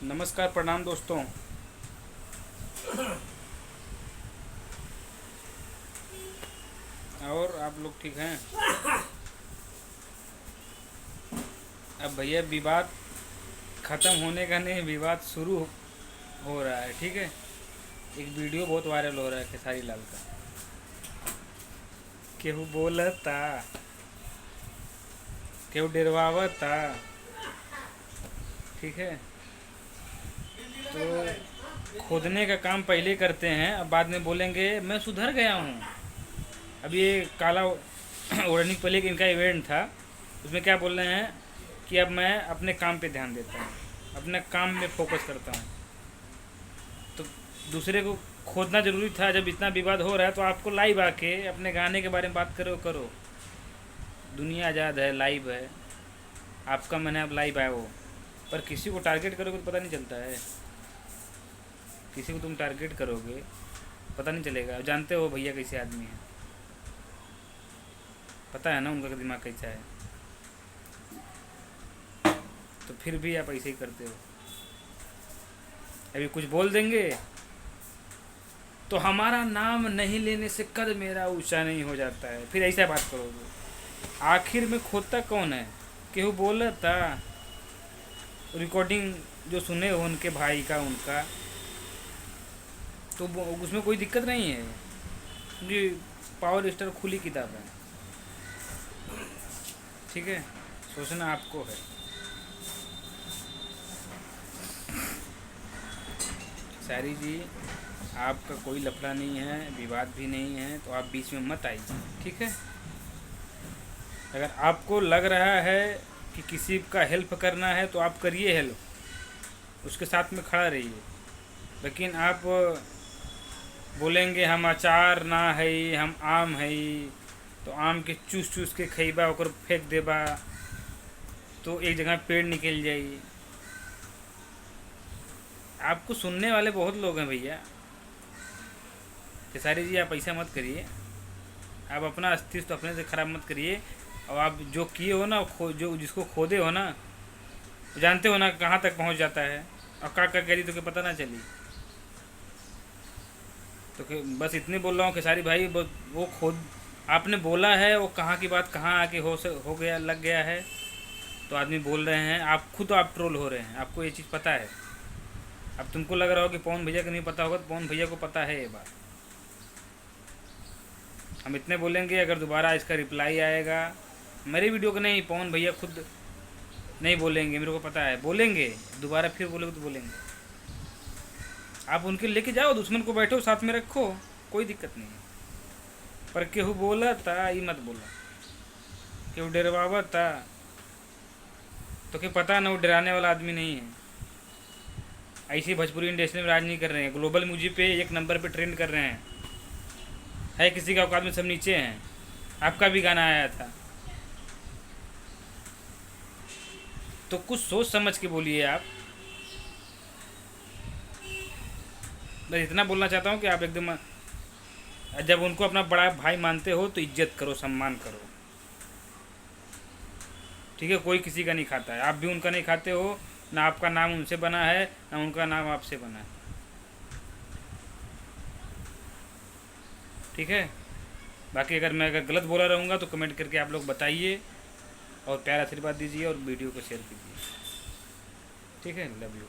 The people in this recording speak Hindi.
नमस्कार प्रणाम दोस्तों। और आप लोग ठीक हैं? अब भैया विवाद ख़त्म होने का नहीं, विवाद शुरू हो रहा है। ठीक है, एक वीडियो बहुत वायरल हो रहा है खेसारी लाल का। केहू बोलता, केहू डरवावता। ठीक है, तो खोदने का काम पहले करते हैं, अब बाद में बोलेंगे मैं सुधर गया हूँ। अब ये काला ओढ़नी पहले का इनका इवेंट था, उसमें क्या बोल रहे हैं कि अब मैं अपने काम पे ध्यान देता हूँ, अपने काम में फोकस करता हूँ। तो दूसरे को खोदना ज़रूरी था? जब इतना विवाद हो रहा है तो आपको लाइव आके अपने गाने के बारे में बात करो। दुनिया आज़ाद है, लाइव है, आपका मन है, आप लाइव आए हो। पर किसी को टारगेट करोगे तो पता नहीं चलता है। किसी को तुम टारगेट करोगे पता नहीं चलेगा। जानते हो भैया कैसे आदमी है, पता है ना उनका दिमाग कैसा है। तो फिर भी आप ऐसे ही करते हो। अभी कुछ बोल देंगे तो हमारा नाम नहीं लेने से कद मेरा ऊंचा नहीं हो जाता है, फिर ऐसा बात करोगे। आखिर में खोदता कौन है? केहू बोला था रिकॉर्डिंग जो सुने हो उनके भाई का, उनका तो उसमें कोई दिक्कत नहीं है, क्योंकि पावर स्टार खुली किताब है। ठीक है, सोचना आपको है। सारी जी, आपका कोई लफड़ा नहीं है, विवाद भी नहीं है, तो आप बीच में मत आइए। ठीक है, अगर आपको लग रहा है कि किसी का हेल्प करना है तो आप करिए हेल्प, उसके साथ में खड़ा रहिए। लेकिन आप बोलेंगे हम अचार ना है, हम आम है, तो आम के चूस चूस के खइबा, ओकर फेंक देबा तो एक जगह पेड़ निकल जाई। आपको सुनने वाले बहुत लोग हैं भैया। खेसारी जी, आप ऐसा मत करिए, आप अपना अस्तित्व अपने से खराब मत करिए। और आप जो किए हो ना, जो जिसको खोदे हो ना, जानते हो ना कहाँ तक पहुँच जाता है, और क्या क्या करी तो क्या पता ना चली। तो बस इतने बोल रहा हूँ खेसारी भाई, वो खुद आपने बोला है, वो कहाँ की बात कहाँ आके हो गया, लग गया है। तो आदमी बोल रहे हैं, आप खुद आप ट्रोल हो रहे हैं, आपको ये चीज़ पता है। अब तुमको लग रहा हो कि पवन भैया को नहीं पता होगा, तो पवन भैया को पता है ये बात। हम इतने बोलेंगे, अगर दोबारा इसका रिप्लाई आएगा मेरे वीडियो को, नहीं पवन भैया खुद नहीं बोलेंगे, मेरे को पता है, बोलेंगे दोबारा, फिर बोलोगे तो बोलेंगे। आप उनके लेके जाओ, दुश्मन को बैठो साथ में रखो, कोई दिक्कत नहीं है। पर केहू बोला था ये मत बोला, केहू डरवावा था तो क्या पता ना, वो डराने वाला आदमी नहीं है। ऐसी भोजपुरी इंडस्ट्री में राज नहीं कर रहे हैं, ग्लोबल म्यूजिक पे एक नंबर पे ट्रेंड कर रहे हैं। है किसी का औकात में सब नीचे हैं। आपका भी गाना आया था, तो कुछ सोच समझ के बोलिए आप। मैं इतना बोलना चाहता हूँ कि आप एकदम, जब उनको अपना बड़ा भाई मानते हो तो इज्जत करो, सम्मान करो। ठीक है, कोई किसी का नहीं खाता है, आप भी उनका नहीं खाते हो। ना आपका नाम उनसे बना है, ना उनका नाम आपसे बना है। ठीक है, बाकी अगर मैं गलत बोला रहूँगा तो कमेंट करके आप लोग बताइए, और प्यार आशीर्वाद दीजिए, और वीडियो को शेयर कीजिए। ठीक है, लव यू।